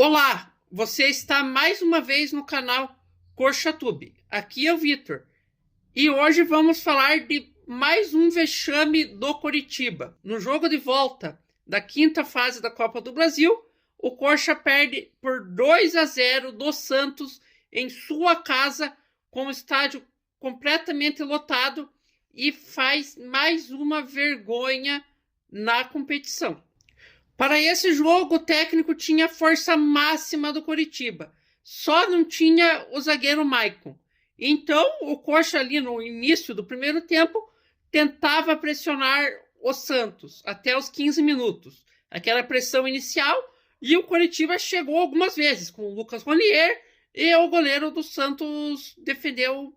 Olá, você está mais uma vez no canal Corchatube. Aqui é o Vitor e hoje vamos falar de mais um vexame do Coritiba. No jogo de volta da quinta fase da Copa do Brasil, o Corcha perde por 2-0 do Santos em sua casa, com o estádio completamente lotado, e faz mais uma vergonha na competição. Para esse jogo, o técnico tinha a força máxima do Coritiba, só não tinha o zagueiro Maicon. Então, o Corcha ali no início do primeiro tempo tentava pressionar o Santos até os 15 minutos. Aquela pressão inicial, e o Coritiba chegou algumas vezes com o Lucas Ronier, e o goleiro do Santos defendeu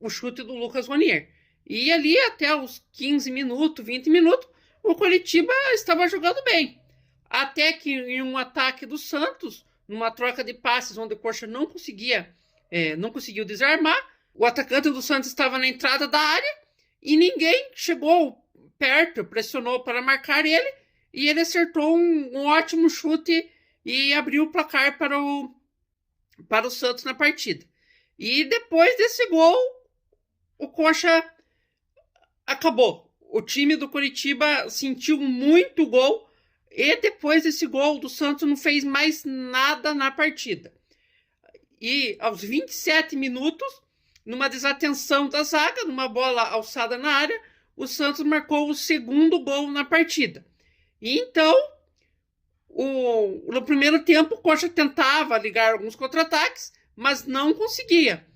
o chute do Lucas Ronier. E ali até os 15 minutos, 20 minutos, o Coritiba estava jogando bem. Até que em um ataque do Santos, numa troca de passes onde o Corcha não conseguiu desarmar, o atacante do Santos estava na entrada da área e ninguém chegou perto, pressionou para marcar ele, e ele acertou um ótimo chute e abriu o placar para o Santos na partida. E depois desse gol, o Corcha acabou. O time do Coritiba sentiu muito gol, e depois desse gol do Santos não fez mais nada na partida. E aos 27 minutos, numa desatenção da zaga, numa bola alçada na área, o Santos marcou o segundo gol na partida. E então, no primeiro tempo, o Corcha tentava ligar alguns contra-ataques, mas não conseguia.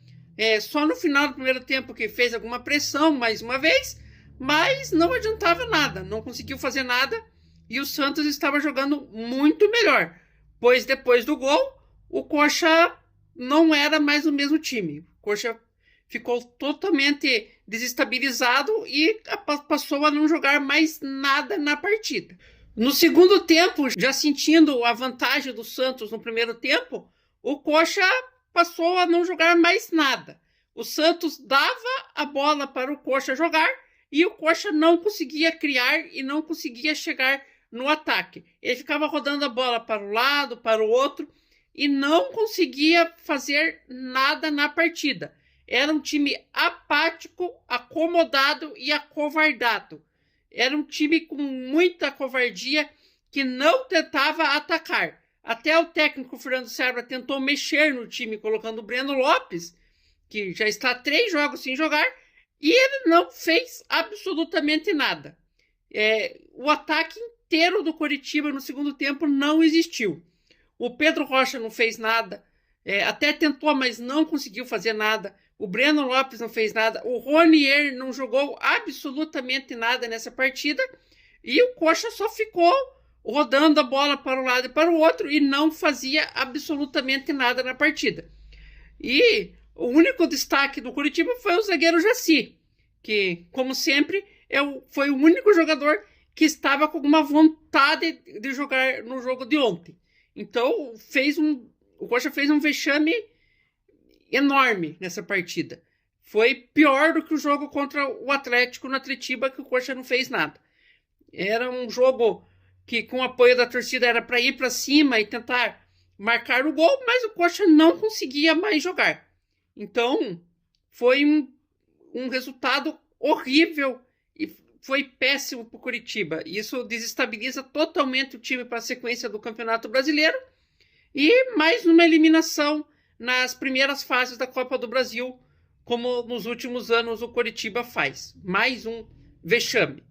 Só no final do primeiro tempo que fez alguma pressão mais uma vez, mas não adiantava nada, não conseguiu fazer nada, e o Santos estava jogando muito melhor, pois depois do gol, o Corcha não era mais o mesmo time. O Corcha ficou totalmente desestabilizado e passou a não jogar mais nada na partida. No segundo tempo, já sentindo a vantagem do Santos no primeiro tempo, o Corcha passou a não jogar mais nada. O Santos dava a bola para o Corcha jogar, e o Corcha não conseguia criar e não conseguia chegar no ataque. Ele ficava rodando a bola para um lado, para o outro, e não conseguia fazer nada na partida. Era um time apático, acomodado e acovardado. Era um time com muita covardia, que não tentava atacar. Até o técnico Fernando Serra tentou mexer no time, colocando o Breno Lopes, que já está 3 jogos sem jogar, e ele não fez absolutamente nada. O ataque inteiro do Coritiba no segundo tempo não existiu. O Pedro Rocha não fez nada, até tentou, mas não conseguiu fazer nada. O Breno Lopes não fez nada. O Ronier não jogou absolutamente nada nessa partida. E o Corcha só ficou rodando a bola para um lado e para o outro e não fazia absolutamente nada na partida. E o único destaque do Coritiba foi o zagueiro Jaci, que, como sempre, foi o único jogador que estava com alguma vontade de jogar no jogo de ontem. Então, o Corcha fez um vexame enorme nessa partida. Foi pior do que o jogo contra o Atlético no Atletiba, que o Corcha não fez nada. Era um jogo que, com o apoio da torcida, era para ir para cima e tentar marcar o gol, mas o Corcha não conseguia mais jogar. Então, foi um resultado horrível e foi péssimo para o Coritiba. Isso desestabiliza totalmente o time para a sequência do Campeonato Brasileiro, e mais uma eliminação nas primeiras fases da Copa do Brasil, como nos últimos anos o Coritiba faz. Mais um vexame.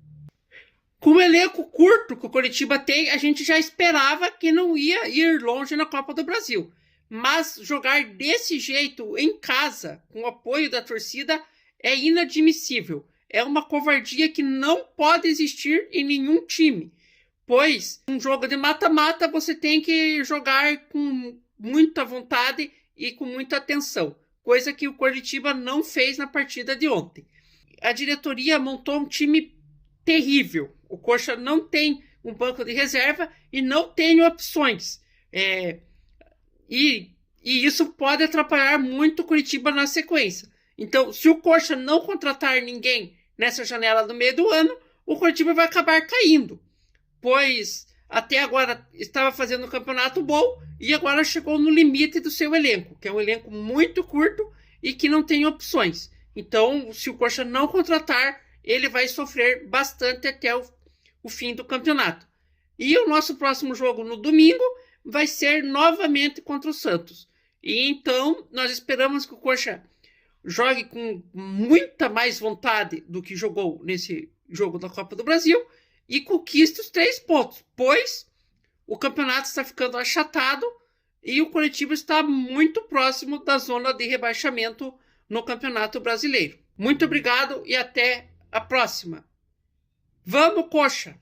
Com o elenco curto que o Coritiba tem, a gente já esperava que não ia ir longe na Copa do Brasil. Mas jogar desse jeito em casa, com o apoio da torcida, é inadmissível. É uma covardia que não pode existir em nenhum time. Pois, um jogo de mata-mata, você tem que jogar com muita vontade e com muita atenção. Coisa que o Coritiba não fez na partida de ontem. A diretoria montou um time terrível. O Corcha não tem um banco de reserva e não tem opções. E isso pode atrapalhar muito o Coritiba na sequência. Então, se o Corcha não contratar ninguém nessa janela do meio do ano, o Coritiba vai acabar caindo. Pois até agora estava fazendo um campeonato bom e agora chegou no limite do seu elenco, que é um elenco muito curto e que não tem opções. Então, se o Coxa não contratar, ele vai sofrer bastante até o fim do campeonato. E o nosso próximo jogo no domingo vai ser novamente contra o Santos. E então, nós esperamos que o Coxa jogue com muita mais vontade do que jogou nesse jogo da Copa do Brasil e conquiste os 3 pontos, pois o campeonato está ficando achatado e o Coritiba está muito próximo da zona de rebaixamento no Campeonato Brasileiro. Muito obrigado e até a próxima. Vamos, Coxa!